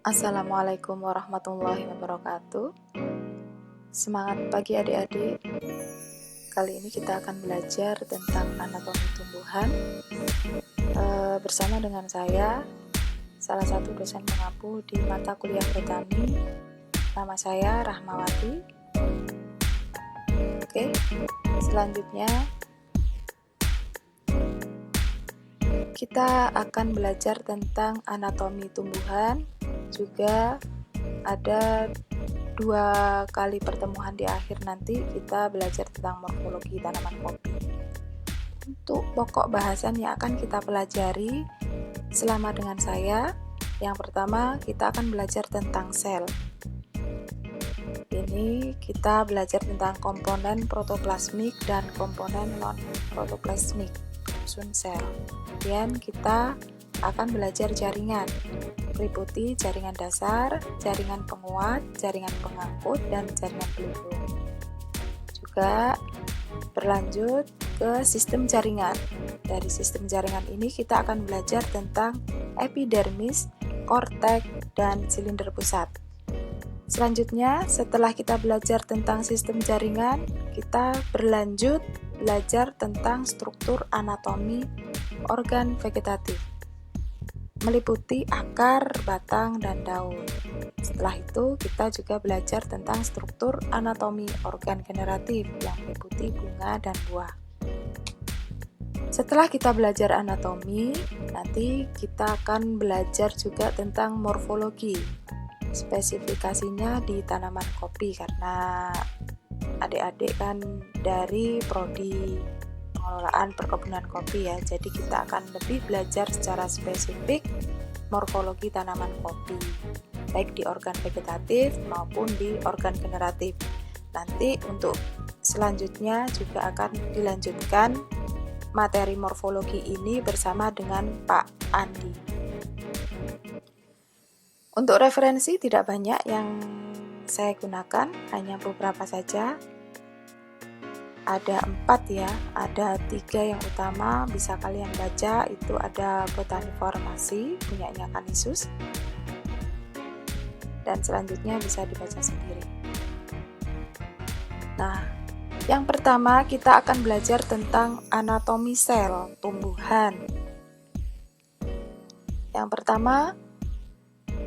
Assalamualaikum warahmatullahi wabarakatuh. Semangat pagi adik-adik. Kali ini kita akan belajar tentang anatomi tumbuhan bersama dengan saya, salah satu dosen pengampu di mata kuliah botani. Nama saya Rahmawati. Oke, selanjutnya kita akan belajar tentang anatomi tumbuhan. Juga ada 2 kali pertemuan di akhir, nanti kita belajar tentang morfologi tanaman kopi. Untuk pokok bahasan yang akan kita pelajari selama dengan saya, yang pertama kita akan belajar tentang sel. Ini kita belajar tentang komponen protoplasmik dan komponen non-protoplasmik penyusun sel. Kemudian kita akan belajar jaringan, meliputi jaringan dasar, jaringan penguat, jaringan pengangkut, dan jaringan pelindung. Juga berlanjut ke sistem jaringan. Dari sistem jaringan ini kita akan belajar tentang epidermis, korteks, dan silinder pusat. Selanjutnya, setelah kita belajar tentang sistem jaringan, kita berlanjut belajar tentang struktur anatomi organ vegetatif, meliputi akar, batang, dan daun. Setelah itu, kita juga belajar tentang struktur anatomi organ generatif yang meliputi bunga dan buah. Setelah kita belajar anatomi, nanti kita akan belajar juga tentang morfologi. Spesifikasinya di tanaman kopi, karena adik-adik kan dari prodi pengelolaan perkebunan kopi ya, jadi kita akan lebih belajar secara spesifik morfologi tanaman kopi, baik di organ vegetatif maupun di organ generatif. Nanti untuk selanjutnya juga akan dilanjutkan materi morfologi ini bersama dengan Pak Andi. Untuk referensi tidak banyak yang saya gunakan, hanya beberapa saja. Ada 4 ya, ada 3 yang utama bisa kalian baca. Itu ada Botani Farmasi punyanya Kanisius, dan selanjutnya bisa dibaca sendiri. Nah, yang pertama kita akan belajar tentang anatomi sel tumbuhan. Yang pertama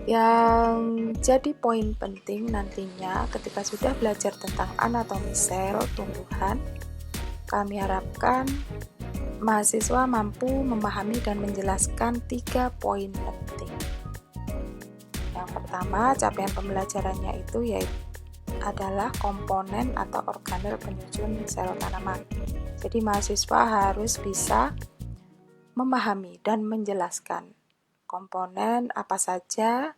yang jadi poin penting nantinya ketika sudah belajar tentang anatomi sel tumbuhan, kami harapkan mahasiswa mampu memahami dan menjelaskan 3 poin penting. Yang pertama, capaian pembelajarannya itu adalah komponen atau organel penyusun sel tanaman. Jadi mahasiswa harus bisa memahami dan menjelaskan komponen apa saja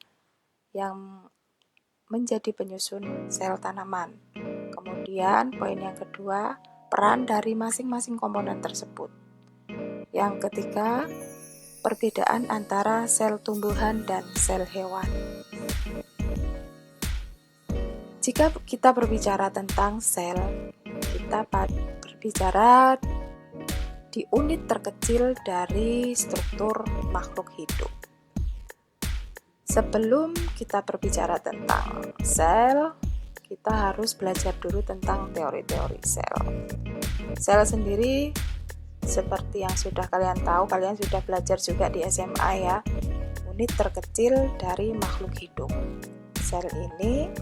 yang menjadi penyusun sel tanaman. Kemudian poin yang kedua, peran dari masing-masing komponen tersebut. Yang ketiga, perbedaan antara sel tumbuhan dan sel hewan. Jika kita berbicara tentang sel, kita berbicara di unit terkecil dari struktur makhluk hidup. Sebelum kita berbicara tentang sel, kita harus belajar dulu tentang teori-teori sel. Sel sendiri seperti yang sudah kalian tahu, kalian sudah belajar juga di SMA ya, unit terkecil dari makhluk hidup. Sel ini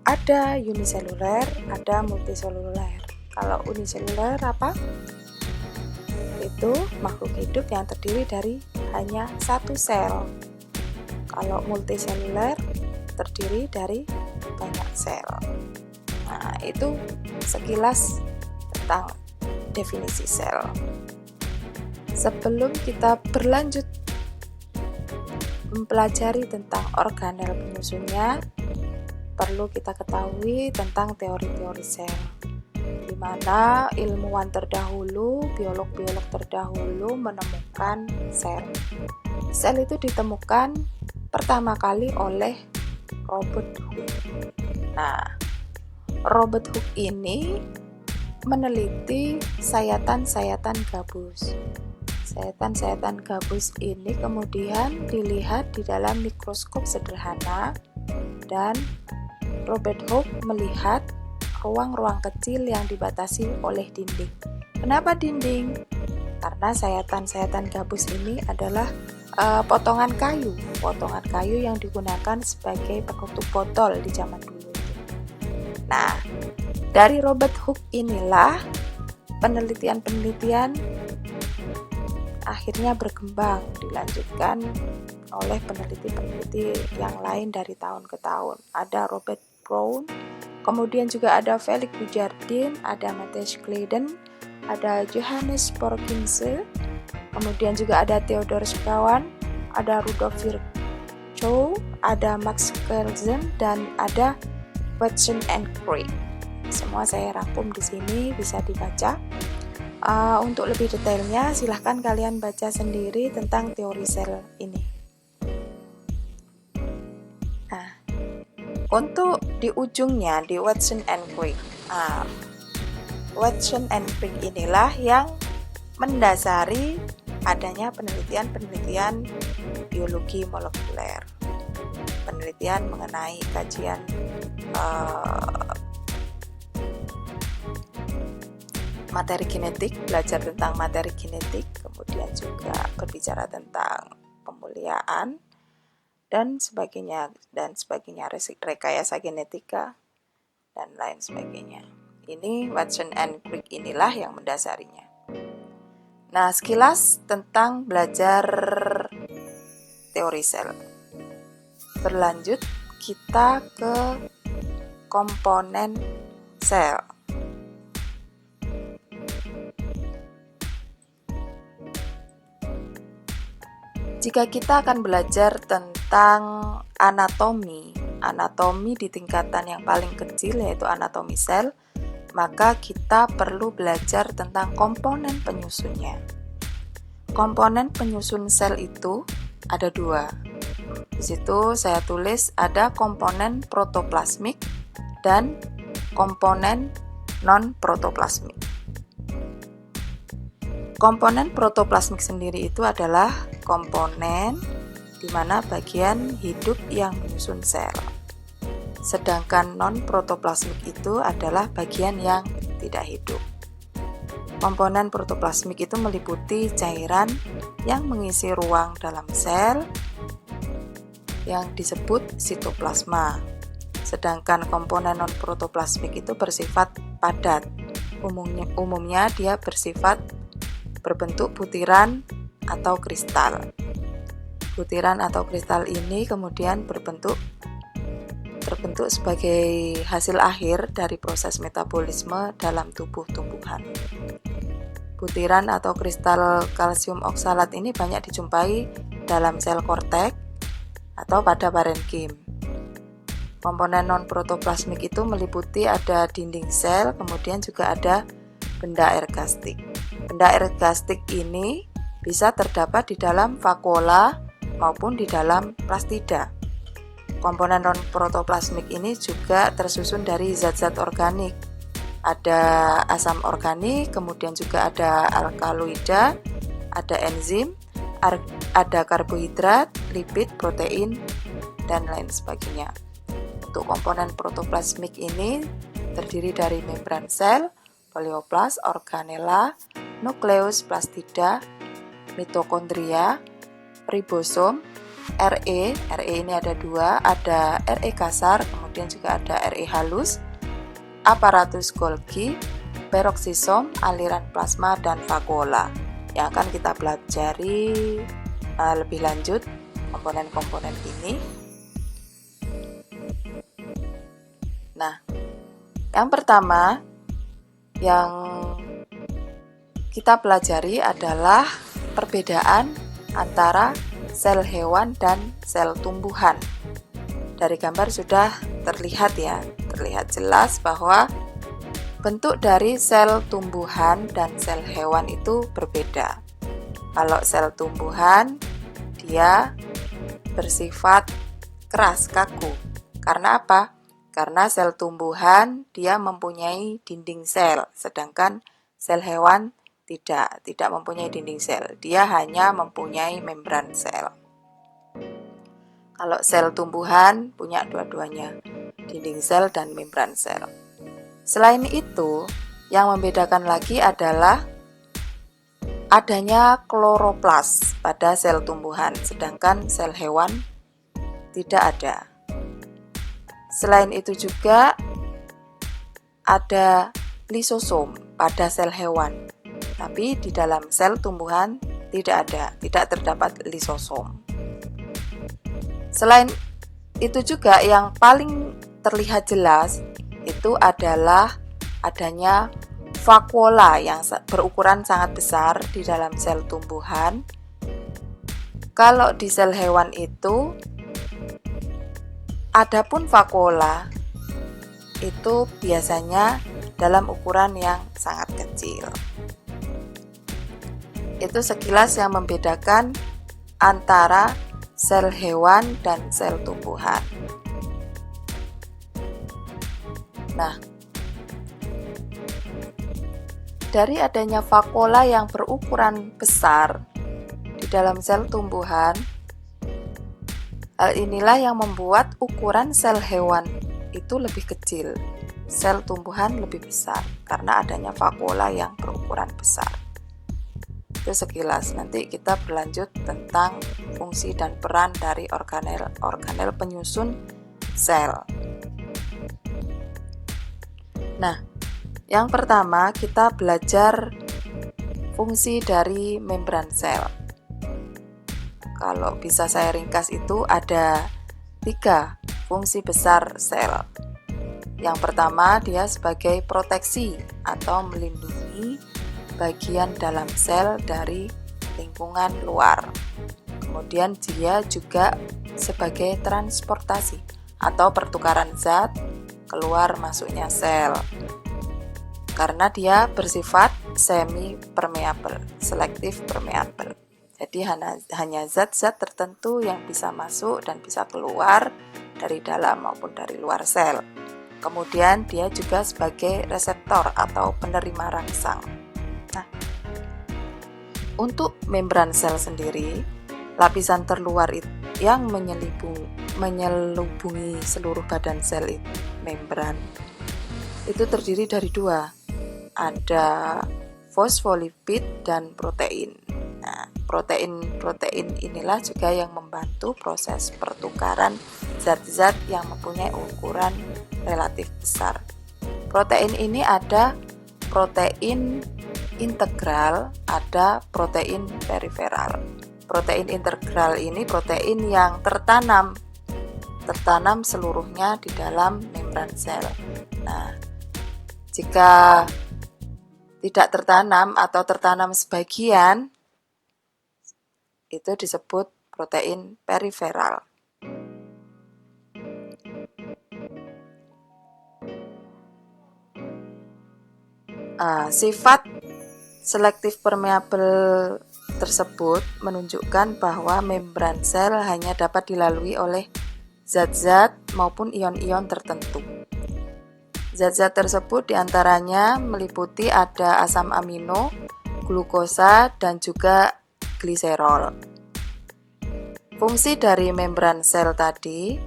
ada uniseluler, ada multiseluler. Kalau uniseluler apa? Itu makhluk hidup yang terdiri dari hanya 1 sel. Kalau multiseluler terdiri dari banyak sel. Nah, itu sekilas tentang definisi sel. Sebelum kita berlanjut mempelajari tentang organel penyusunnya, perlu kita ketahui tentang teori-teori sel, di mana ilmuwan terdahulu, biolog-biolog terdahulu menemukan sel. Sel itu ditemukan pertama kali oleh Robert Hooke. Nah, Robert Hooke ini meneliti sayatan-sayatan gabus. Sayatan-sayatan gabus ini kemudian dilihat di dalam mikroskop sederhana dan Robert Hooke melihat ruang-ruang kecil yang dibatasi oleh dinding. Kenapa dinding? Karena sayatan-sayatan gabus ini adalah potongan kayu yang digunakan sebagai penutup botol di zaman dulu itu. Nah, dari Robert Hooke inilah penelitian-penelitian akhirnya berkembang, dilanjutkan oleh peneliti-peneliti yang lain dari tahun ke tahun. Ada Robert Brown, kemudian juga ada Felix Dujardin, ada Matthias Claydon, ada Johannes Porkinse, kemudian juga ada Theodor Schwann, ada Rudolf Virchow, ada Max Kelsen, dan ada Watson and Crick. Semua saya rangkum di sini, bisa dibaca. Untuk lebih detailnya silahkan kalian baca sendiri tentang teori sel ini. Nah, untuk di ujungnya di Watson and Crick, Watson and Crick inilah yang mendasari adanya penelitian-penelitian biologi molekuler, penelitian mengenai kajian materi kinetik, belajar tentang materi kinetik, kemudian juga berbicara tentang pemuliaan dan sebagainya, rekayasa genetika dan lain sebagainya. Ini Watson and Crick inilah yang mendasarinya. Nah, sekilas tentang belajar teori sel. Berlanjut kita ke komponen sel. Jika kita akan belajar tentang anatomi di tingkatan yang paling kecil yaitu anatomi sel, maka kita perlu belajar tentang komponen penyusunnya. Komponen penyusun sel itu ada 2. Di situ saya tulis ada komponen protoplasmik dan komponen non-protoplasmik. Komponen protoplasmik sendiri itu adalah komponen di mana bagian hidup yang menyusun sel. Sedangkan non-protoplasmik itu adalah bagian yang tidak hidup. Komponen protoplasmik itu meliputi cairan yang mengisi ruang dalam sel yang disebut sitoplasma. Sedangkan komponen non-protoplasmik itu bersifat padat. Umumnya dia bersifat berbentuk butiran atau kristal. Butiran atau kristal ini kemudian terbentuk sebagai hasil akhir dari proses metabolisme dalam tubuh tumbuhan. Butiran atau kristal kalsium oksalat ini banyak dijumpai dalam sel korteks atau pada parenkim. Komponen non-protoplasmik itu meliputi ada dinding sel, kemudian juga ada benda ergastik. Benda ergastik ini bisa terdapat di dalam vakuola maupun di dalam plastida. Komponen non-protoplasmik ini juga tersusun dari zat-zat organik. Ada asam organik, kemudian juga ada alkaloida, ada enzim, ada karbohidrat, lipid, protein, dan lain sebagainya. Untuk komponen protoplasmik ini terdiri dari membran sel, polioplas, organela, nukleus, plastida, mitokondria, ribosom, RE ini ada 2, ada RE kasar, kemudian juga ada RE halus, aparatus Golgi, peroksisom, aliran plasma, dan vakuola. Yang akan kita pelajari lebih lanjut komponen-komponen ini. Nah, yang pertama yang kita pelajari adalah perbedaan antara sel hewan dan sel tumbuhan. Dari gambar sudah terlihat jelas bahwa bentuk dari sel tumbuhan dan sel hewan itu berbeda. Kalau sel tumbuhan dia bersifat keras, kaku. Karena apa? Karena sel tumbuhan dia mempunyai dinding sel, sedangkan sel hewan tidak mempunyai dinding sel. Dia hanya mempunyai membran sel. Kalau sel tumbuhan punya dua-duanya, dinding sel dan membran sel. Selain itu, yang membedakan lagi adalah adanya kloroplas pada sel tumbuhan, sedangkan sel hewan tidak ada. Selain itu juga ada lisosom pada sel hewan, tapi di dalam sel tumbuhan tidak terdapat lisosom. Selain itu juga yang paling terlihat jelas itu adalah adanya vakuola yang berukuran sangat besar di dalam sel tumbuhan. Kalau di sel hewan itu, adapun vakuola itu biasanya dalam ukuran yang sangat kecil. Itu sekilas yang membedakan antara sel hewan dan sel tumbuhan. Nah, dari adanya vakuola yang berukuran besar di dalam sel tumbuhan, hal inilah yang membuat ukuran sel hewan itu lebih kecil, sel tumbuhan lebih besar karena adanya vakuola yang berukuran besar. Itu sekilas. Nanti kita berlanjut tentang fungsi dan peran dari organel penyusun sel. Nah, yang pertama kita belajar fungsi dari membran sel. Kalau bisa saya ringkas itu ada 3 fungsi besar sel. Yang pertama, dia sebagai proteksi atau melindungi bagian dalam sel dari lingkungan luar. Kemudian dia juga sebagai transportasi atau pertukaran zat keluar masuknya sel. Karena dia bersifat semi permeable, selektif permeable. Jadi hanya zat-zat tertentu yang bisa masuk dan bisa keluar dari dalam maupun dari luar sel. Kemudian dia juga sebagai reseptor atau penerima rangsang. Nah, untuk membran sel sendiri, lapisan terluar yang menyelubungi seluruh badan sel membran itu terdiri dari 2, ada fosfolipid dan protein. Nah, protein inilah juga yang membantu proses pertukaran zat-zat yang mempunyai ukuran relatif besar. Protein ini ada protein integral, ada protein periferal. Protein integral ini protein yang tertanam seluruhnya di dalam membran sel. Nah, jika tidak tertanam atau tertanam sebagian, itu disebut protein periferal. Sifat selektif permeable tersebut menunjukkan bahwa membran sel hanya dapat dilalui oleh zat-zat maupun ion-ion tertentu. Zat-zat tersebut diantaranya meliputi ada asam amino, glukosa, dan juga gliserol. Fungsi dari membran sel tadi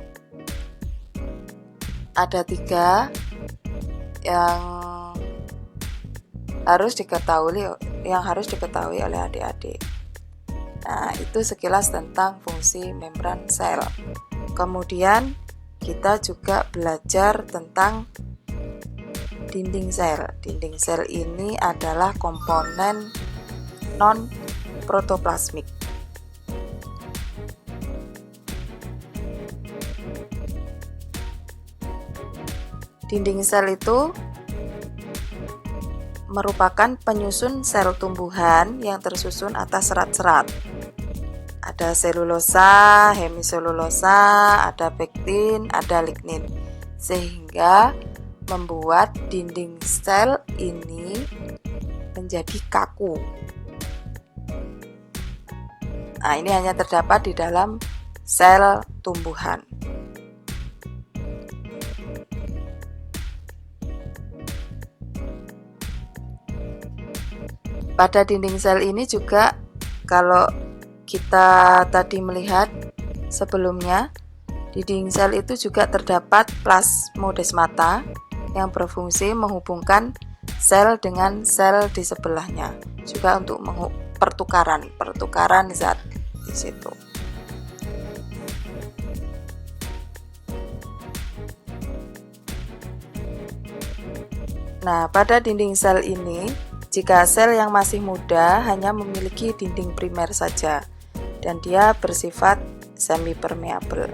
ada 3 yang harus diketahui oleh adik-adik. Nah, itu sekilas tentang fungsi membran sel. Kemudian kita juga belajar tentang dinding sel. Dinding sel ini adalah komponen non-protoplasmik. Dinding sel itu merupakan penyusun sel tumbuhan yang tersusun atas serat-serat. Ada selulosa, hemiselulosa, ada pektin, ada lignin. Sehingga membuat dinding sel ini menjadi kaku. Nah, ini hanya terdapat di dalam sel tumbuhan. Pada dinding sel ini juga, kalau kita tadi melihat sebelumnya, dinding sel itu juga terdapat plasmodesmata yang berfungsi menghubungkan sel dengan sel di sebelahnya, juga untuk pertukaran zat di situ. Nah, pada dinding sel ini, jika sel yang masih muda hanya memiliki dinding primer saja, dan dia bersifat semi-permeabel.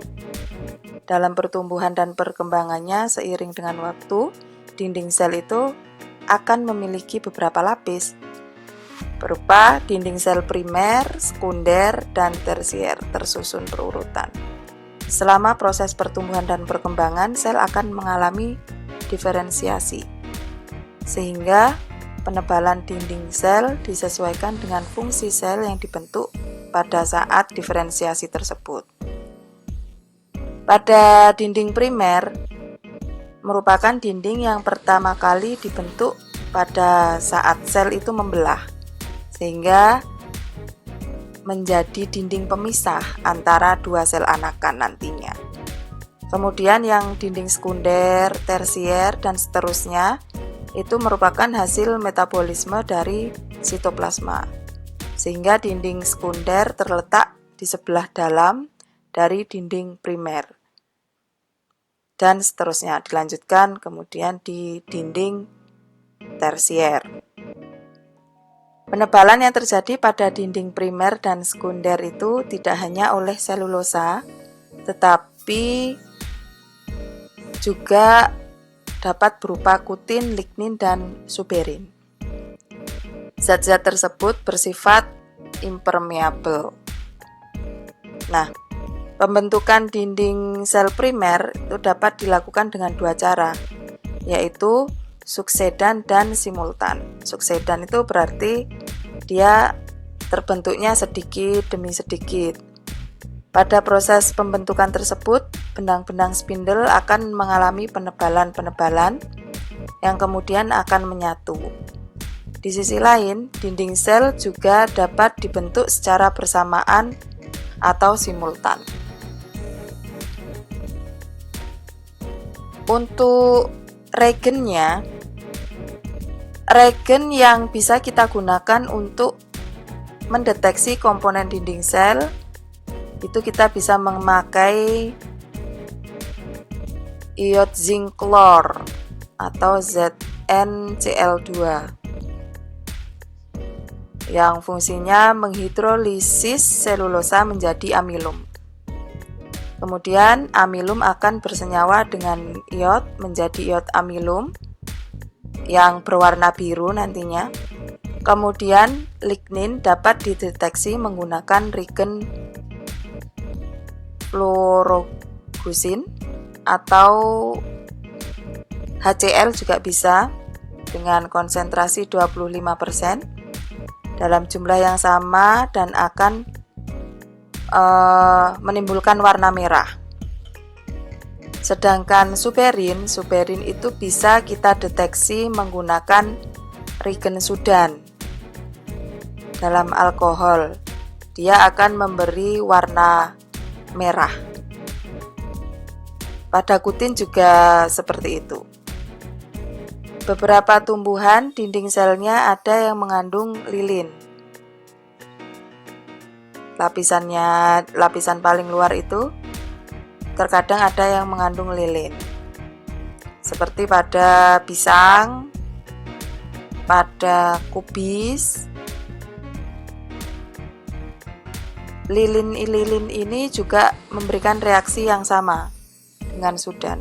Dalam pertumbuhan dan perkembangannya seiring dengan waktu, dinding sel itu akan memiliki beberapa lapis, berupa dinding sel primer, sekunder, dan tersier tersusun berurutan. Selama proses pertumbuhan dan perkembangan, sel akan mengalami diferensiasi, sehingga penebalan dinding sel disesuaikan dengan fungsi sel yang dibentuk pada saat diferensiasi tersebut. Pada dinding primer merupakan dinding yang pertama kali dibentuk pada saat sel itu membelah, sehingga menjadi dinding pemisah antara dua sel anakan nantinya. Kemudian yang dinding sekunder, tersier, dan seterusnya itu merupakan hasil metabolisme dari sitoplasma, sehingga dinding sekunder terletak di sebelah dalam dari dinding primer, dan seterusnya dilanjutkan kemudian di dinding tersier. Penebalan yang terjadi pada dinding primer dan sekunder itu tidak hanya oleh selulosa, tetapi juga dapat berupa kutin, lignin, dan suberin. Zat-zat tersebut bersifat impermeabel. Nah, pembentukan dinding sel primer itu dapat dilakukan dengan dua cara, yaitu suksedan dan simultan. Suksedan itu berarti dia terbentuknya sedikit demi sedikit. Pada proses pembentukan tersebut, benang-benang spindle akan mengalami penebalan-penebalan yang kemudian akan menyatu. Di sisi lain, dinding sel juga dapat dibentuk secara bersamaan atau simultan. Untuk reagennya, reagen yang bisa kita gunakan untuk mendeteksi komponen dinding sel itu kita bisa memakai iod zinc klor atau ZnCl2 yang fungsinya menghidrolisis selulosa menjadi amilum. Kemudian amilum akan bersenyawa dengan iod menjadi iod amilum yang berwarna biru nantinya. Kemudian lignin dapat dideteksi menggunakan reagen fluorogusin atau HCl juga bisa dengan konsentrasi 25% dalam jumlah yang sama dan akan menimbulkan warna merah. Sedangkan suberin itu bisa kita deteksi menggunakan reagen sudan dalam alkohol. Dia akan memberi warna merah. Pada kutin juga seperti itu. Beberapa tumbuhan dinding selnya ada yang mengandung lilin. Lapisan paling luar itu terkadang ada yang mengandung lilin. Seperti pada pisang, pada kubis. Lilin ini juga memberikan reaksi yang sama dengan sudan.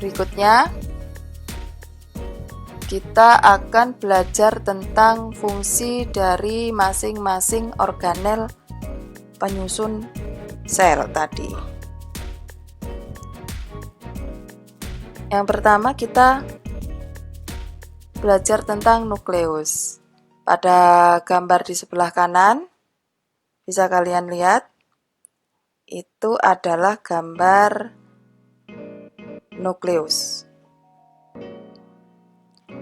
Berikutnya, kita akan belajar tentang fungsi dari masing-masing organel penyusun sel tadi. Yang pertama kita belajar tentang nukleus. Pada gambar di sebelah kanan bisa kalian lihat, itu adalah gambar nukleus.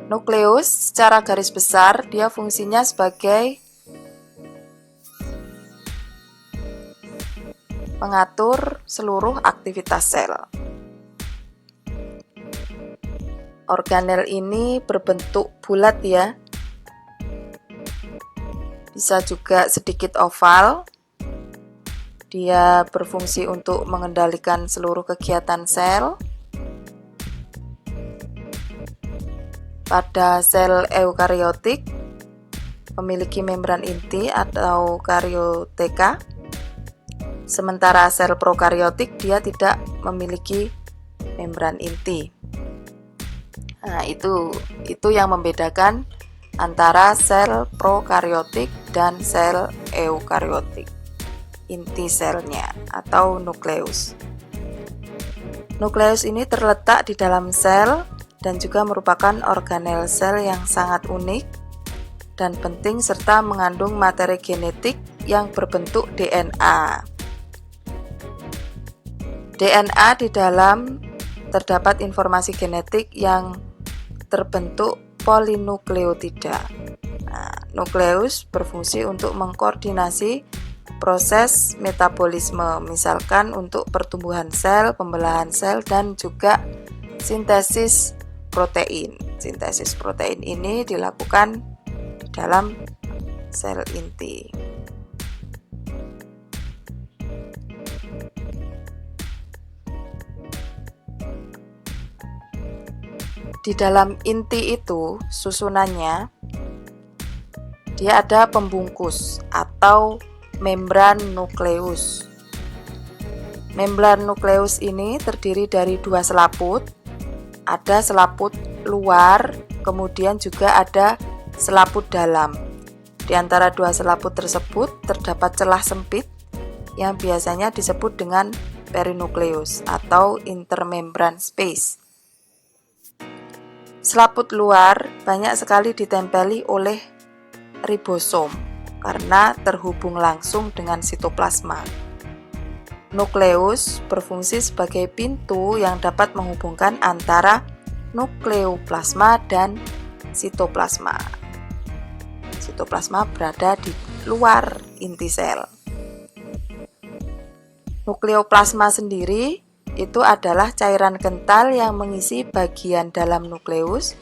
Nukleus secara garis besar dia fungsinya sebagai mengatur seluruh aktivitas sel. Organel ini berbentuk bulat ya, bisa juga sedikit oval. Dia berfungsi untuk mengendalikan seluruh kegiatan sel. Pada sel eukariotik memiliki membran inti atau karioteka, sementara sel prokariotik dia tidak memiliki membran inti. Nah, itu yang membedakan antara sel prokariotik dan sel eukariotik. Inti selnya atau nukleus. Nukleus ini terletak di dalam sel dan juga merupakan organel sel yang sangat unik dan penting serta mengandung materi genetik yang berbentuk DNA. DNA di dalam terdapat informasi genetik yang terbentuk polinukleotida. Nah, nukleus berfungsi untuk mengkoordinasi proses metabolisme, misalkan untuk pertumbuhan sel, pembelahan sel, dan juga sintesis protein. Sintesis protein ini dilakukan di dalam sel inti. Di dalam inti itu susunannya dia ada pembungkus atau membran nukleus. Membran nukleus ini terdiri dari dua selaput. Ada selaput luar, kemudian juga ada selaput dalam. Di antara dua selaput tersebut terdapat celah sempit yang biasanya disebut dengan perinukleus atau intermembran space. Selaput luar banyak sekali ditempeli oleh ribosom karena terhubung langsung dengan sitoplasma. Nukleus berfungsi sebagai pintu yang dapat menghubungkan antara nukleoplasma dan sitoplasma. Sitoplasma berada di luar inti sel. Nukleoplasma sendiri itu adalah cairan kental yang mengisi bagian dalam nukleus.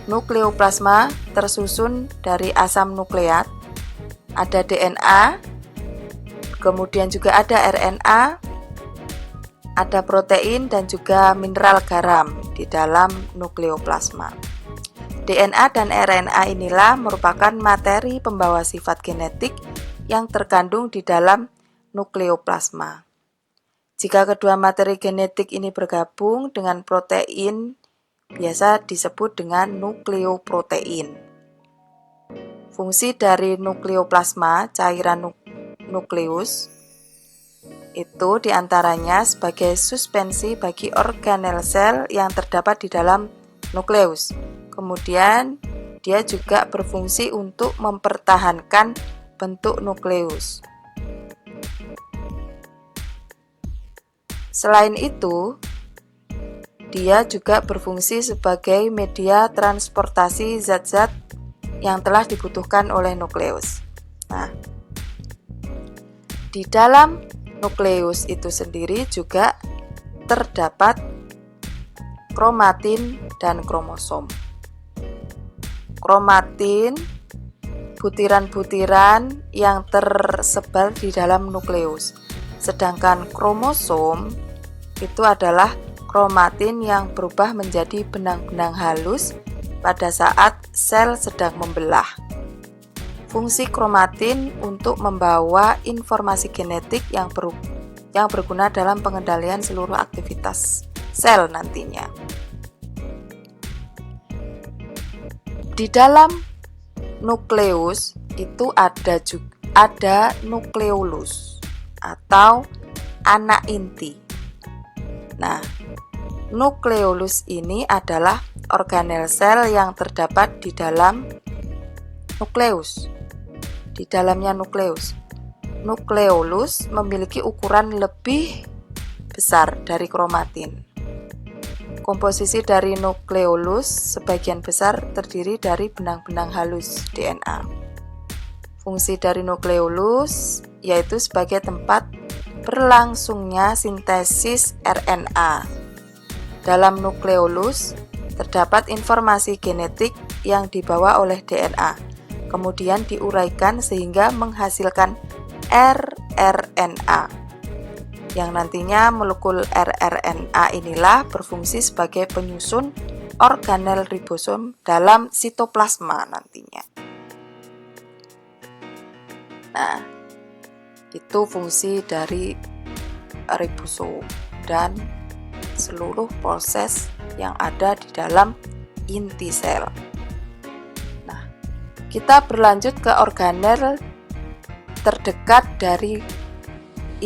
Nukleoplasma tersusun dari asam nukleat, ada DNA, kemudian juga ada RNA, ada protein dan juga mineral garam di dalam nukleoplasma. DNA dan RNA inilah merupakan materi pembawa sifat genetik yang terkandung di dalam nukleoplasma. Jika kedua materi genetik ini bergabung dengan protein, biasa disebut dengan nukleoprotein. Fungsi dari nukleoplasma, cairan nukleus, itu diantaranya sebagai suspensi bagi organel sel yang terdapat di dalam nukleus. Kemudian dia juga berfungsi untuk mempertahankan bentuk nukleus. Selain itu, dia juga berfungsi sebagai media transportasi zat-zat yang telah dibutuhkan oleh nukleus. Nah, di dalam nukleus itu sendiri juga terdapat kromatin dan kromosom. Kromatin, butiran-butiran yang tersebar di dalam nukleus. Sedangkan kromosom itu adalah kromatin yang berubah menjadi benang-benang halus pada saat sel sedang membelah. Fungsi kromatin untuk membawa informasi genetik yang berguna dalam pengendalian seluruh aktivitas sel nantinya. Di dalam nukleus itu ada nukleolus atau anak inti. Nah, nukleolus ini adalah organel sel yang terdapat di dalam nukleus. Di dalamnya nukleus. nukleolus memiliki ukuran lebih besar dari kromatin. Komposisi dari nukleolus sebagian besar terdiri dari benang-benang halus DNA. Fungsi dari nukleolus yaitu sebagai tempat berlangsungnya sintesis RNA. Dalam nukleolus terdapat informasi genetik yang dibawa oleh DNA, kemudian diuraikan sehingga menghasilkan rRNA. Yang nantinya molekul rRNA inilah berfungsi sebagai penyusun organel ribosom dalam sitoplasma nantinya. Nah, itu fungsi dari ribosom dan seluruh proses yang ada di dalam inti sel. Nah, kita berlanjut ke organel terdekat dari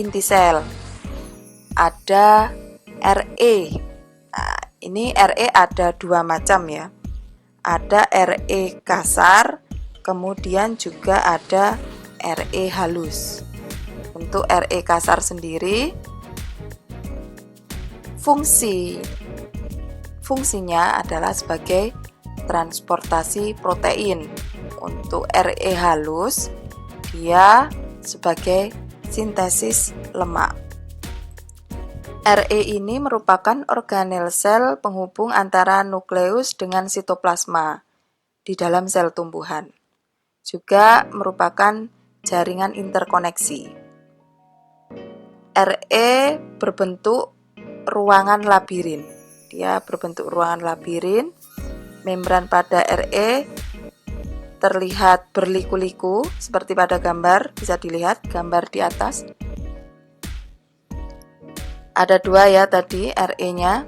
inti sel. Ada RE. Nah, ini RE ada dua macam ya. Ada RE kasar, kemudian juga ada RE halus. Untuk RE kasar sendiri, fungsinya adalah sebagai transportasi protein. Untuk RE halus, dia sebagai sintesis lemak. RE ini merupakan organel sel penghubung antara nukleus dengan sitoplasma di dalam sel tumbuhan. Juga merupakan jaringan interkoneksi. RE berbentuk ruangan labirin. Dia berbentuk ruangan labirin. Membran pada RE terlihat berliku-liku seperti pada gambar, bisa dilihat gambar di atas. Ada dua ya tadi RE-nya.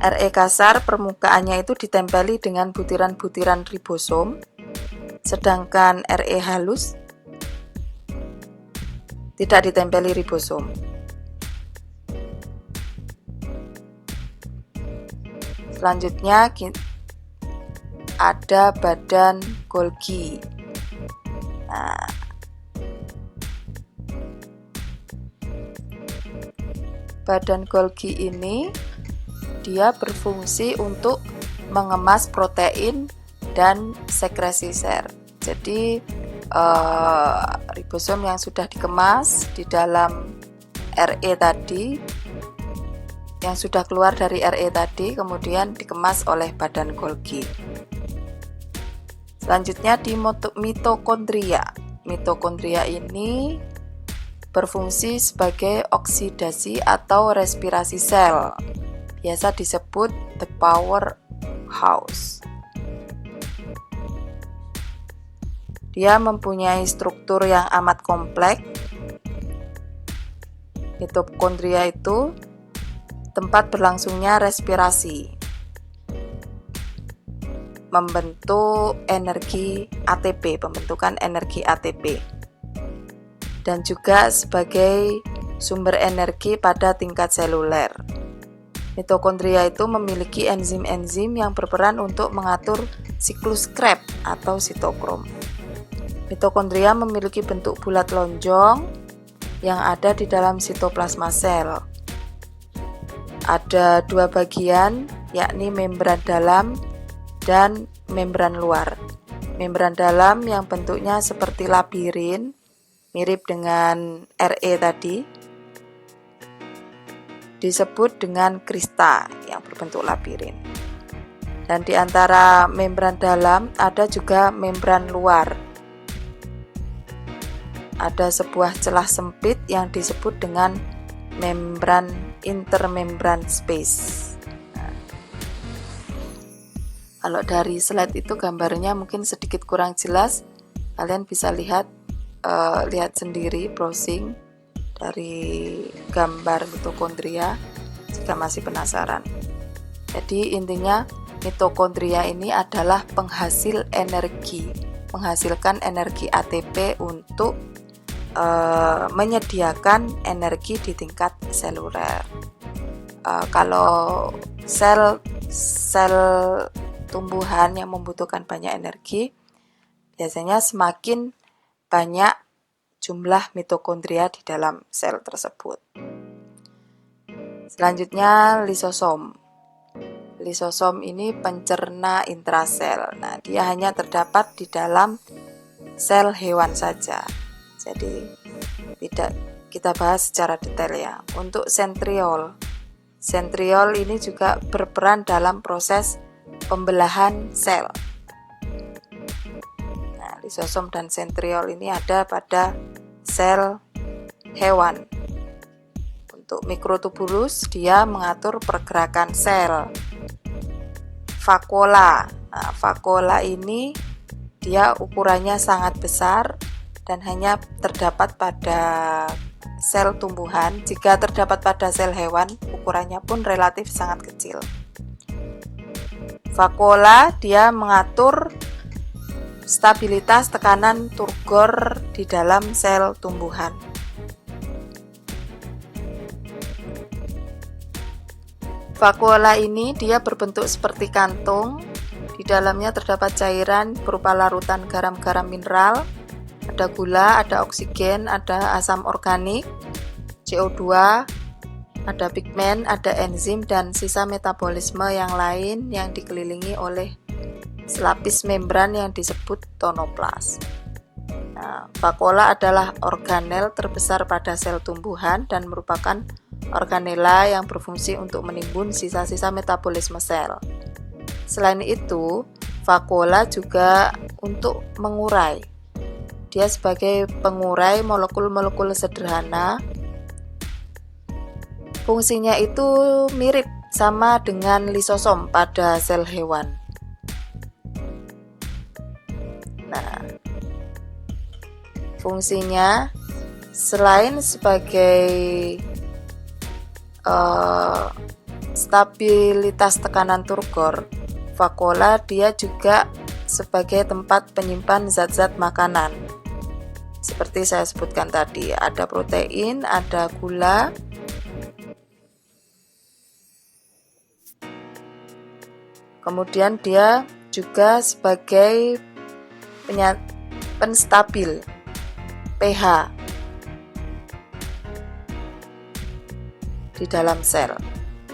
RE kasar permukaannya itu ditempeli dengan butiran-butiran ribosom, sedangkan RE halus tidak ditempeli ribosom. Selanjutnya ada badan Golgi. Nah, badan Golgi ini dia berfungsi untuk mengemas protein dan sekresi sel. Jadi ribosom yang sudah dikemas di dalam RE tadi, yang sudah keluar dari RE tadi, kemudian dikemas oleh badan Golgi. Selanjutnya di mitokondria. Mitokondria ini berfungsi sebagai oksidasi atau respirasi sel. Biasa disebut the powerhouse. Dia mempunyai struktur yang amat kompleks. Mitokondria itu tempat berlangsungnya respirasi, membentuk energi ATP, pembentukan energi ATP, dan juga sebagai sumber energi pada tingkat seluler. Mitokondria itu memiliki enzim-enzim yang berperan untuk mengatur siklus Krebs atau sitokrom. Mitokondria memiliki bentuk bulat lonjong yang ada di dalam sitoplasma sel. Ada dua bagian, yakni membran dalam dan membran luar. Membran dalam yang bentuknya seperti labirin, mirip dengan RE tadi, disebut dengan krista yang berbentuk labirin. Dan di antara membran dalam ada juga membran luar. Ada sebuah celah sempit yang disebut dengan membran intermembran space. Kalau dari slide itu gambarnya mungkin sedikit kurang jelas, kalian bisa lihat sendiri, browsing dari gambar mitokondria jika masih penasaran. Jadi intinya mitokondria ini adalah penghasil energi, menghasilkan energi ATP untuk menyediakan energi di tingkat seluler. Kalau sel tumbuhan yang membutuhkan banyak energi, biasanya semakin banyak jumlah mitokondria di dalam sel tersebut. Selanjutnya lisosom. Lisosom ini pencerna intrasel. Nah, dia hanya terdapat di dalam sel hewan saja. Jadi tidak kita bahas secara detail ya. Untuk sentriol. Sentriol ini juga berperan dalam proses pembelahan sel. Nah, lisosom dan sentriol ini ada pada sel hewan. Untuk mikrotubulus, dia mengatur pergerakan sel. Vakuola. Nah, vakuola ini dia ukurannya sangat besar dan hanya terdapat pada sel tumbuhan. Jika terdapat pada sel hewan, ukurannya pun relatif sangat kecil. Vakuola dia mengatur stabilitas tekanan turgor di dalam sel tumbuhan. Vakuola ini dia berbentuk seperti kantung. Di dalamnya terdapat cairan berupa larutan garam-garam mineral, ada gula, ada oksigen, ada asam organik, CO2, ada pigmen, ada enzim, dan sisa metabolisme yang lain yang dikelilingi oleh selapis membran yang disebut tonoplas. Nah, vakuola adalah organel terbesar pada sel tumbuhan dan merupakan organela yang berfungsi untuk menimbun sisa-sisa metabolisme sel. Selain itu, vakuola juga untuk mengurai. Dia sebagai pengurai molekul-molekul sederhana. Fungsinya itu mirip sama dengan lisosom pada sel hewan. Nah, fungsinya selain sebagai stabilitas tekanan turgor, vakuola dia juga sebagai tempat penyimpan zat-zat makanan. Seperti saya sebutkan tadi, ada protein, ada gula, kemudian dia juga sebagai penstabil pH di dalam sel.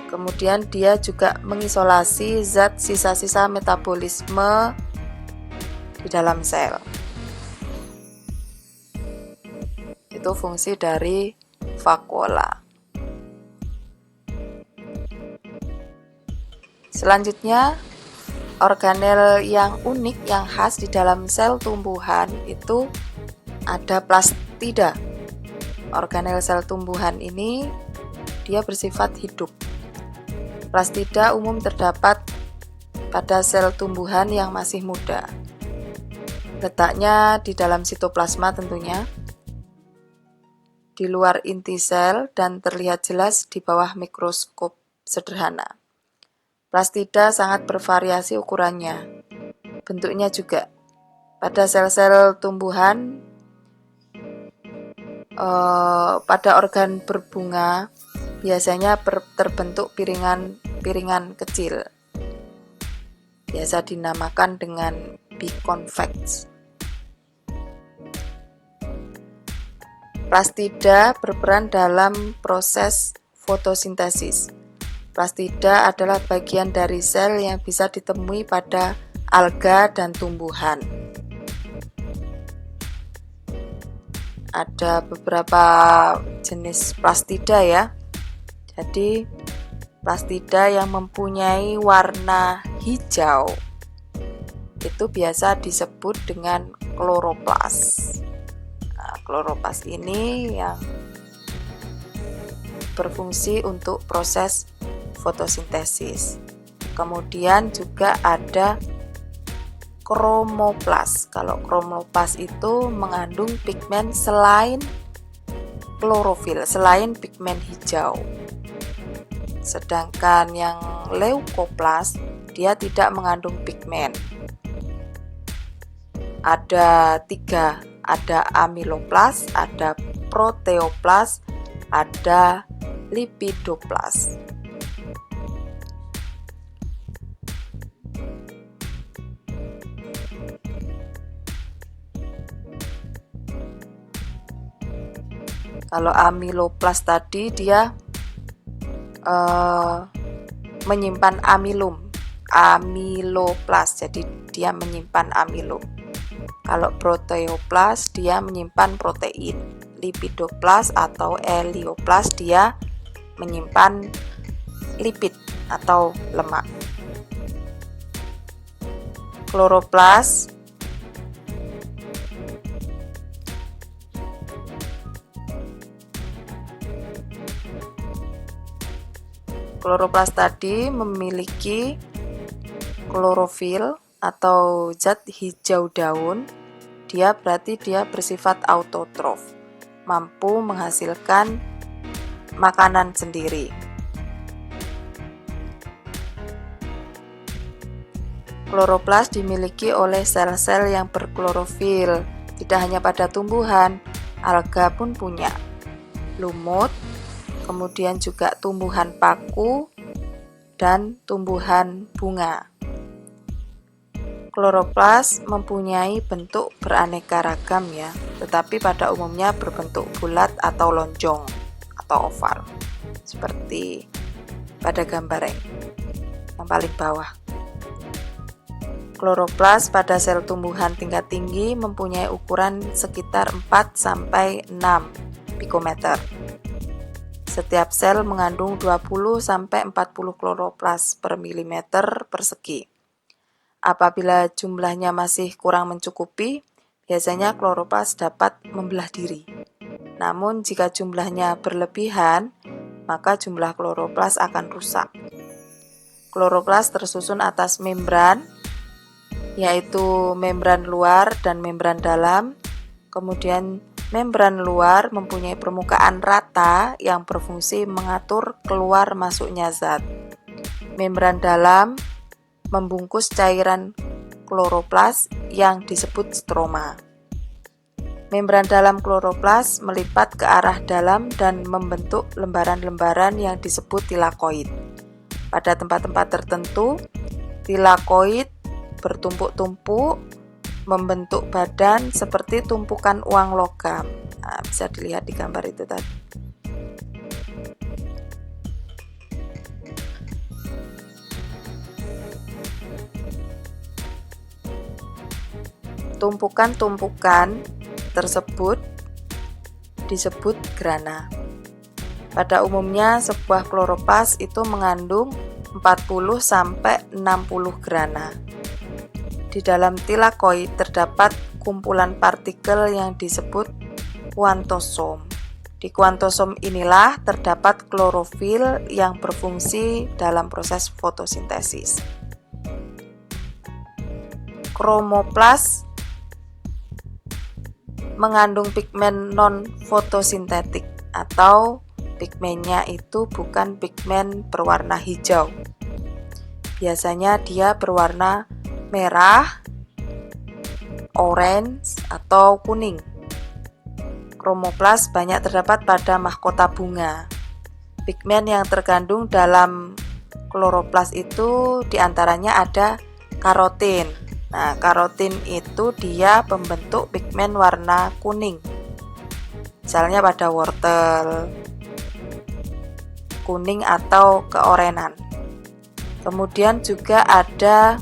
Kemudian dia juga mengisolasi zat sisa-sisa metabolisme di dalam sel. Itu fungsi dari vakuola. Selanjutnya, organel yang unik, yang khas di dalam sel tumbuhan itu ada plastida. Organel sel tumbuhan ini dia bersifat hidup. Plastida umum terdapat pada sel tumbuhan yang masih muda. Letaknya di dalam sitoplasma tentunya, di luar inti sel dan terlihat jelas di bawah mikroskop sederhana. Plastida sangat bervariasi ukurannya, bentuknya juga. Pada sel-sel tumbuhan, pada organ berbunga, biasanya terbentuk piringan kecil. Biasa dinamakan dengan biconvex. Plastida berperan dalam proses fotosintesis. Plastida adalah bagian dari sel yang bisa ditemui pada alga dan tumbuhan. Ada beberapa jenis plastida ya. Jadi plastida yang mempunyai warna hijau itu biasa disebut dengan kloroplas. Nah, kloroplas ini yang berfungsi untuk proses fotosintesis. Kemudian juga ada kromoplas. Kalau kromoplas itu mengandung pigmen selain klorofil, selain pigmen hijau. Sedangkan yang leukoplas dia tidak mengandung pigmen. Ada 3, ada amiloplas, ada proteoplas, ada lipidoplas. Kalau amiloplas tadi dia menyimpan amiloplas, jadi dia menyimpan amilum. Kalau proteoplas dia menyimpan protein. Lipidoplas atau elioplas dia menyimpan lipid atau lemak. Kloroplas tadi memiliki klorofil atau zat hijau daun. Dia berarti dia bersifat autotrof, mampu menghasilkan makanan sendiri. Kloroplas dimiliki oleh sel-sel yang berklorofil, tidak hanya pada tumbuhan, alga pun punya. Lumut, kemudian juga tumbuhan paku, dan tumbuhan bunga. Kloroplas mempunyai bentuk beraneka ragam ya, tetapi pada umumnya berbentuk bulat atau lonjong atau oval, seperti pada gambar yang paling bawah. Kloroplas pada sel tumbuhan tingkat tinggi mempunyai ukuran sekitar 4-6 pikometer. Setiap sel mengandung 20-40 kloroplas per milimeter persegi. Apabila jumlahnya masih kurang mencukupi, biasanya kloroplas dapat membelah diri. Namun jika jumlahnya berlebihan, maka jumlah kloroplas akan rusak. Kloroplas tersusun atas membran, yaitu membran luar dan membran dalam. Kemudian membran luar mempunyai permukaan rata yang berfungsi mengatur keluar masuknya zat. Membran dalam membungkus cairan kloroplas yang disebut stroma. Membran dalam kloroplas melipat ke arah dalam dan membentuk lembaran-lembaran yang disebut tilakoid. Pada tempat-tempat tertentu, tilakoid bertumpuk-tumpuk membentuk badan seperti tumpukan uang logam. Nah, bisa dilihat di gambar itu tadi. Tumpukan-tumpukan tersebut disebut grana. Pada umumnya sebuah kloroplas itu mengandung 40-60 grana. Di dalam tilakoid terdapat kumpulan partikel yang disebut kuantosom. Di kuantosom inilah terdapat klorofil yang berfungsi dalam proses fotosintesis. Kromoplas mengandung pigmen non-fotosintetik atau pigmennya itu bukan pigmen berwarna hijau. Biasanya dia berwarna merah, orange, atau kuning. Kromoplas banyak terdapat pada mahkota bunga. Pigmen yang terkandung dalam kloroplas itu diantaranya ada karotin. Nah, karotin itu dia pembentuk pigmen warna kuning. Misalnya pada wortel, kuning atau keorenan. Kemudian juga ada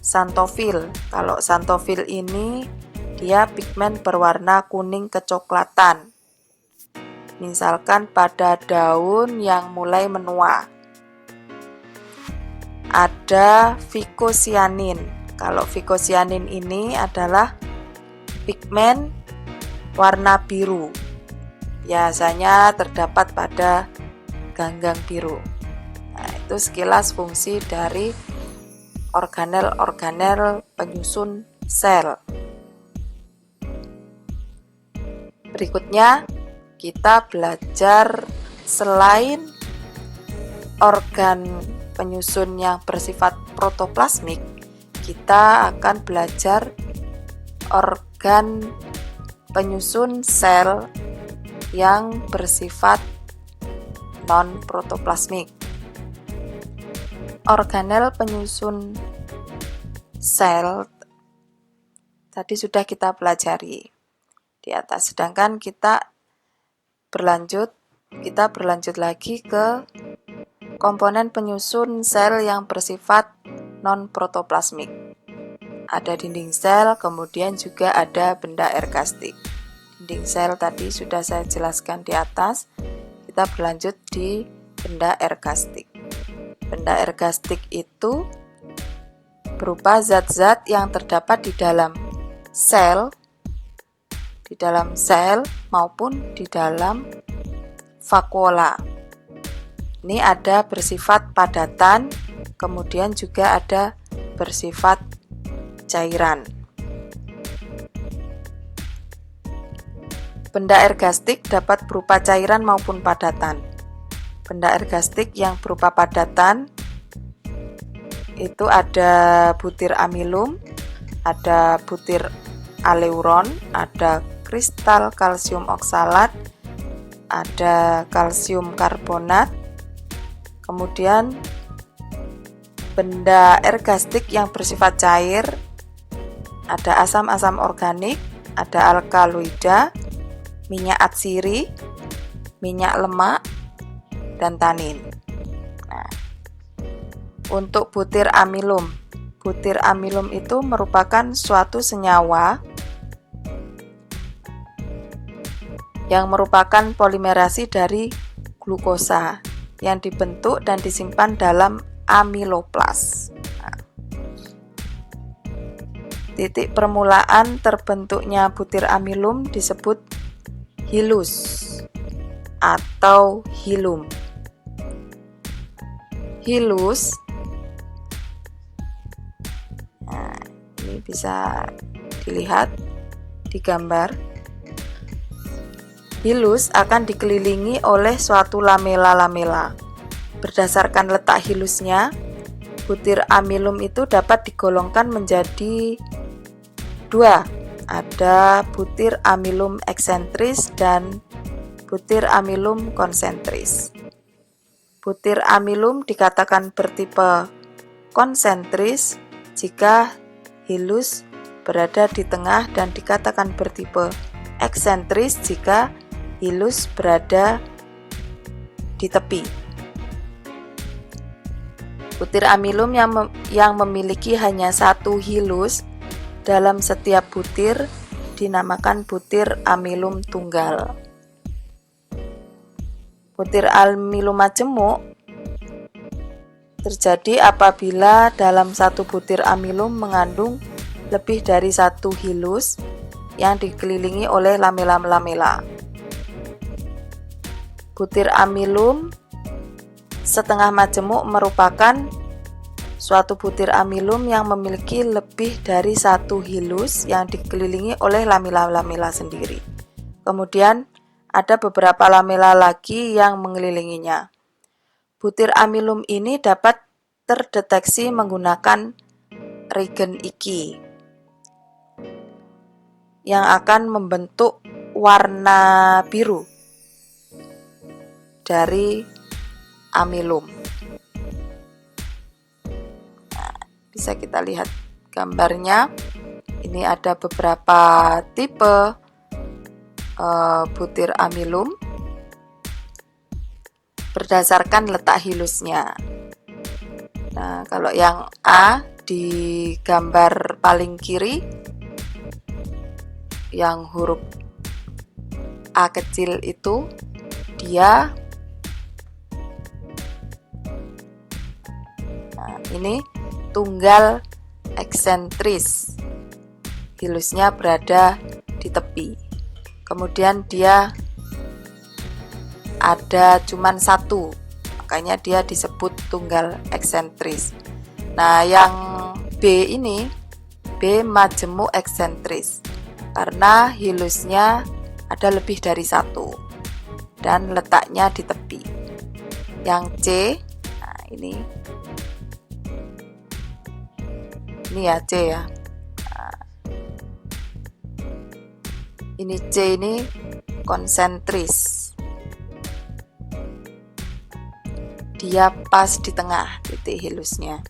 xanthofil. Kalau xanthofil ini dia pigmen berwarna kuning kecoklatan. Misalkan pada daun yang mulai menua. Ada vicocyanin. Kalau vicocyanin ini adalah pigmen warna biru. Biasanya terdapat pada ganggang biru. Nah, itu sekilas fungsi dari organel-organel penyusun sel. Berikutnya kita belajar selain organ penyusun yang bersifat protoplasmik, kita akan belajar organ penyusun sel yang bersifat non-protoplasmik. Organel penyusun sel tadi sudah kita pelajari di atas, sedangkan kita kita berlanjut lagi ke komponen penyusun sel yang bersifat non-protoplasmik. Ada dinding sel, kemudian juga ada benda ergastik. Dinding sel tadi sudah saya jelaskan di atas. Kita berlanjut di benda ergastik. Benda ergastik itu berupa zat-zat yang terdapat di dalam sel maupun di dalam vakuola. Ini ada bersifat padatan, kemudian juga ada bersifat cairan. Benda ergastik dapat berupa cairan maupun padatan. Benda ergastik yang berupa padatan itu ada butir amilum, ada butir aleuron, ada kristal kalsium oksalat, ada kalsium karbonat. Kemudian benda ergastik yang bersifat cair, ada asam-asam organik, ada alkaloida, minyak atsiri, minyak lemak, dan tanin. Nah, untuk butir amilum itu merupakan suatu senyawa yang merupakan polimerasi dari glukosa yang dibentuk dan disimpan dalam amiloplas. Nah, titik permulaan terbentuknya butir amilum disebut hilus atau hilum. Hilus, nah, ini bisa dilihat di gambar. Hilus akan dikelilingi oleh suatu lamela-lamela. Berdasarkan letak hilusnya, butir amilum itu dapat digolongkan menjadi dua. Ada butir amilum eksentris dan butir amilum konsentris. Butir amilum dikatakan bertipe konsentris jika hilus berada di tengah dan dikatakan bertipe eksentris jika hilus berada di tepi. Butir amilum yang memiliki hanya satu hilus dalam setiap butir dinamakan butir amilum tunggal. Butir amilum majemuk terjadi apabila dalam satu butir amilum mengandung lebih dari satu hilus yang dikelilingi oleh lamela-lamela. Butir amilum setengah majemuk merupakan suatu butir amilum yang memiliki lebih dari satu hilus yang dikelilingi oleh lamela-lamela sendiri. Kemudian ada beberapa lamela lagi yang mengelilinginya. Butir amilum ini dapat terdeteksi menggunakan regen Iki yang akan membentuk warna biru dari amilum. Nah, bisa kita lihat gambarnya. Ini ada beberapa tipe butir amilum berdasarkan letak hilusnya. Nah, kalau yang A di gambar paling kiri, yang huruf A kecil itu dia, nah, ini tunggal eksentris, hilusnya berada di tepi. Kemudian dia ada cuman satu, makanya dia disebut tunggal eksentris. Nah, yang B ini, B majemuk eksentris, karena hilusnya ada lebih dari satu dan letaknya di tepi. Yang C, nah ini ya C ya. Nah, ini C ini konsentris. Dia pas di tengah titik hilusnya.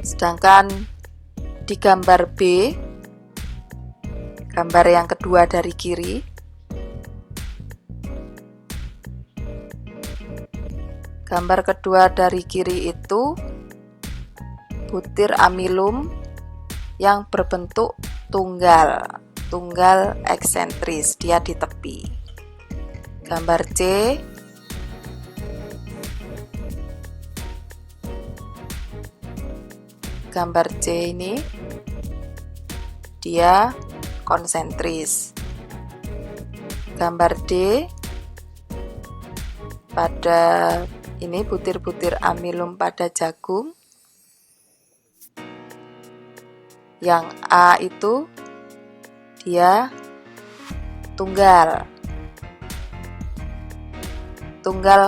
Sedangkan di gambar B Gambar yang kedua dari kiri. Gambar kedua dari kiri itu butir amilum yang berbentuk tunggal eksentris, dia di tepi. Gambar C, gambar C ini dia konsentris. Gambar D, pada ini butir-butir amilum pada jagung. Yang A itu dia tunggal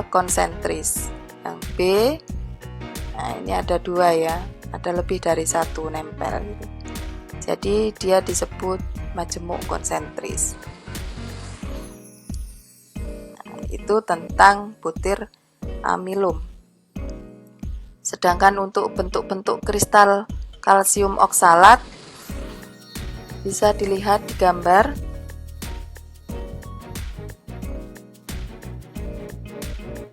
konsentris. Yang B, nah ini ada dua ya, ada lebih dari satu nempel gitu. Jadi dia disebut majemuk konsentris. Nah, itu tentang butir amilum. Sedangkan untuk bentuk-bentuk kristal kalsium oksalat bisa dilihat di gambar.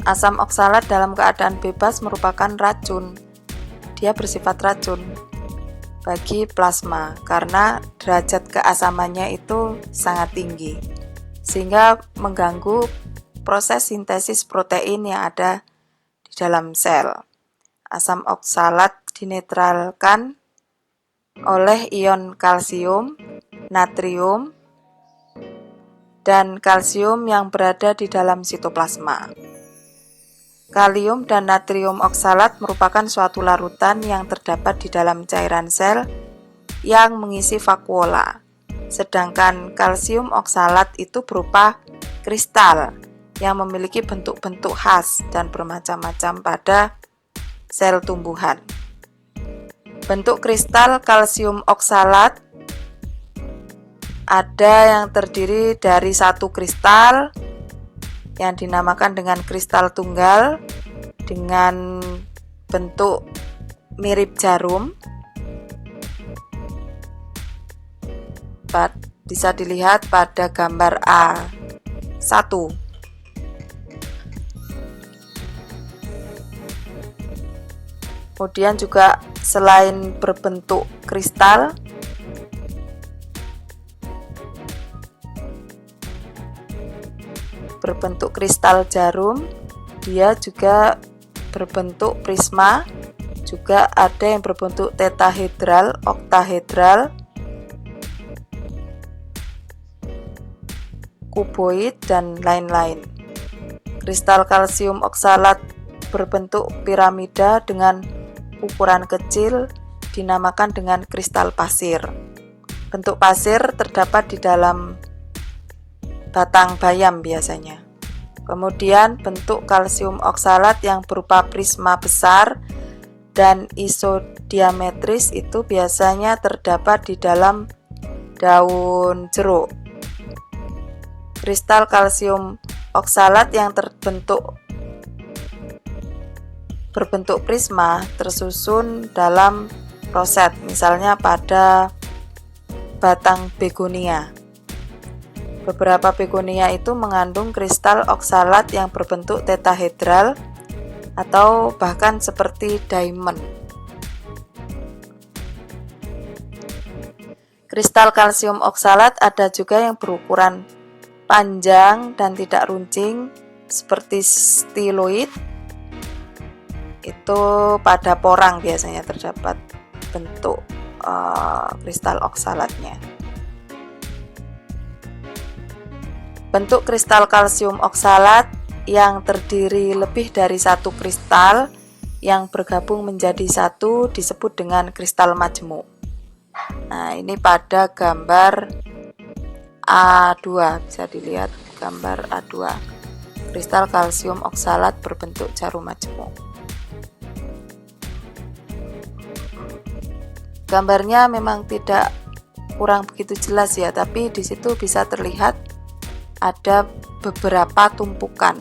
Asam oksalat dalam keadaan bebas merupakan racun. Dia bersifat racun bagi plasma karena derajat keasamannya itu sangat tinggi, sehingga mengganggu proses sintesis protein yang ada di dalam sel. Asam oksalat dinetralkan oleh ion kalsium, natrium, dan kalsium yang berada di dalam sitoplasma. Kalium dan natrium oksalat merupakan suatu larutan yang terdapat di dalam cairan sel yang mengisi vakuola. Sedangkan kalsium oksalat itu berupa kristal yang memiliki bentuk-bentuk khas dan bermacam-macam pada sel tumbuhan. Bentuk kristal kalsium oksalat ada yang terdiri dari satu kristal yang dinamakan dengan kristal tunggal dengan bentuk mirip jarum. Bisa dilihat pada gambar A1. Kemudian juga selain berbentuk kristal, jarum, dia juga berbentuk prisma, juga ada yang berbentuk tetahedral, oktahedral, kuboid, dan lain-lain. Kristal kalsium oksalat berbentuk piramida dengan ukuran kecil dinamakan dengan kristal pasir. Bentuk pasir terdapat di dalam batang bayam biasanya. Kemudian bentuk kalsium oksalat yang berupa prisma besar dan isodiametris itu biasanya terdapat di dalam daun jeruk. Kristal kalsium oksalat yang berbentuk prisma tersusun dalam roset, misalnya pada batang begonia. Beberapa begonia itu mengandung kristal oksalat yang berbentuk tetahedral atau bahkan seperti diamond. Kristal kalsium oksalat ada juga yang berukuran panjang dan tidak runcing seperti stiloid. Itu pada porang biasanya terdapat bentuk kristal oksalatnya. Bentuk kristal kalsium oksalat yang terdiri lebih dari satu kristal yang bergabung menjadi satu disebut dengan kristal majemuk. Nah, ini pada gambar A2, bisa dilihat gambar A2. Kristal kalsium oksalat berbentuk jarum majemuk. Gambarnya memang kurang begitu jelas ya, tapi di situ bisa terlihat ada beberapa tumpukan.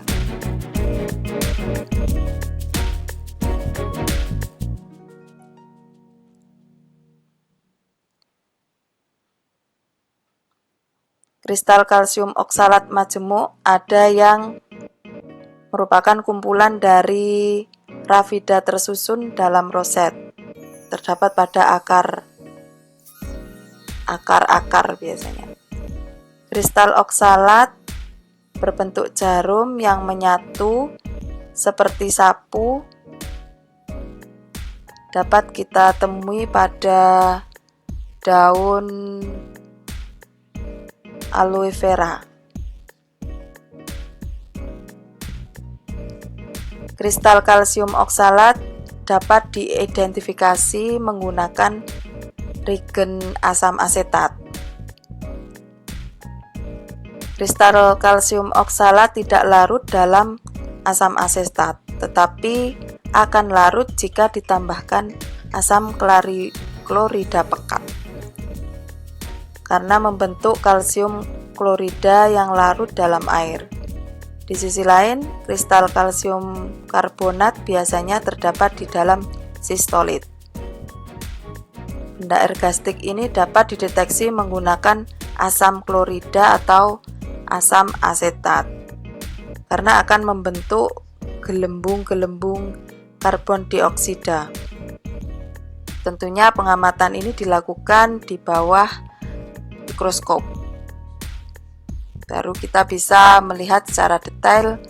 Kristal kalsium oksalat majemuk ada yang merupakan kumpulan dari rafida tersusun dalam roset. Terdapat pada akar biasanya. Kristal oksalat berbentuk jarum yang menyatu seperti sapu, dapat kita temui pada daun aloe vera. Kristal kalsium oksalat dapat diidentifikasi menggunakan regen asam asetat. Kristal kalsium oksalat tidak larut dalam asam asetat, tetapi akan larut jika ditambahkan asam klorida pekat, karena membentuk kalsium klorida yang larut dalam air. Di sisi lain, kristal kalsium karbonat biasanya terdapat di dalam sistolit. Benda ergastik ini dapat dideteksi menggunakan asam klorida atau asam asetat, karena akan membentuk gelembung-gelembung karbon dioksida. Tentunya pengamatan ini dilakukan di bawah mikroskop. Baru kita bisa melihat secara detail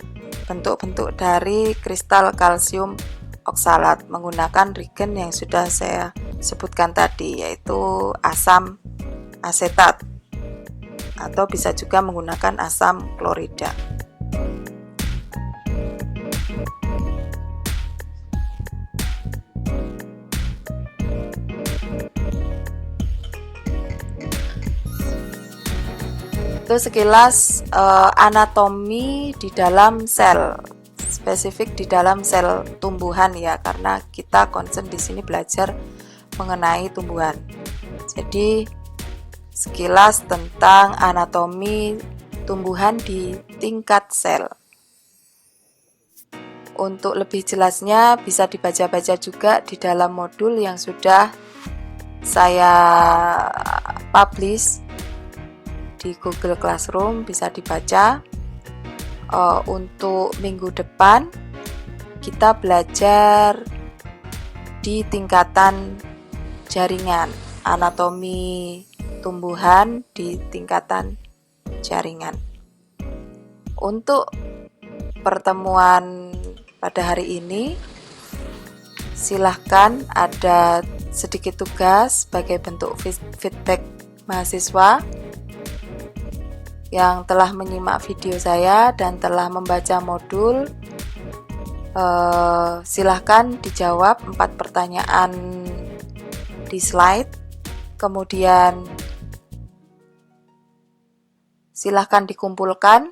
bentuk-bentuk dari kristal kalsium oksalat menggunakan regen yang sudah saya sebutkan tadi, yaitu asam asetat, atau bisa juga menggunakan asam klorida. Itu sekilas anatomi di dalam sel, spesifik di dalam sel tumbuhan ya, karena kita concern di sini belajar mengenai tumbuhan. Jadi sekilas tentang anatomi tumbuhan di tingkat sel. Untuk lebih jelasnya bisa dibaca-baca juga di dalam modul yang sudah saya publish di Google Classroom, bisa dibaca. Untuk minggu depan kita belajar di tingkatan jaringan, anatomi tumbuhan di tingkatan jaringan. Untuk pertemuan pada hari ini, silahkan ada sedikit tugas sebagai bentuk feedback mahasiswa yang telah menyimak video saya dan telah membaca modul. Silahkan dijawab 4 pertanyaan di slide, kemudian silahkan dikumpulkan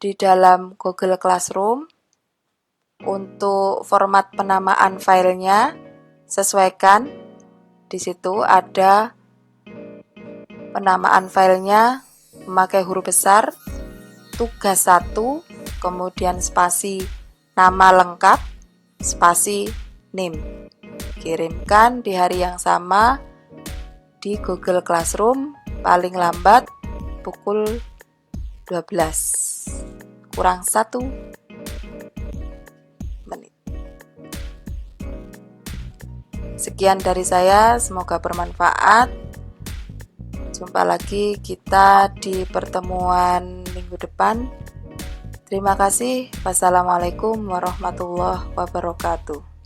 di dalam Google Classroom. Untuk format penamaan filenya sesuaikan, di situ ada penamaan filenya memakai huruf besar, tugas 1, kemudian spasi nama lengkap, spasi name. Kirimkan di hari yang sama di Google Classroom paling lambat pukul 12 kurang 1 menit. Sekian dari saya, semoga bermanfaat. Jumpa lagi kita di pertemuan minggu depan. Terima kasih. Wassalamualaikum warahmatullahi wabarakatuh.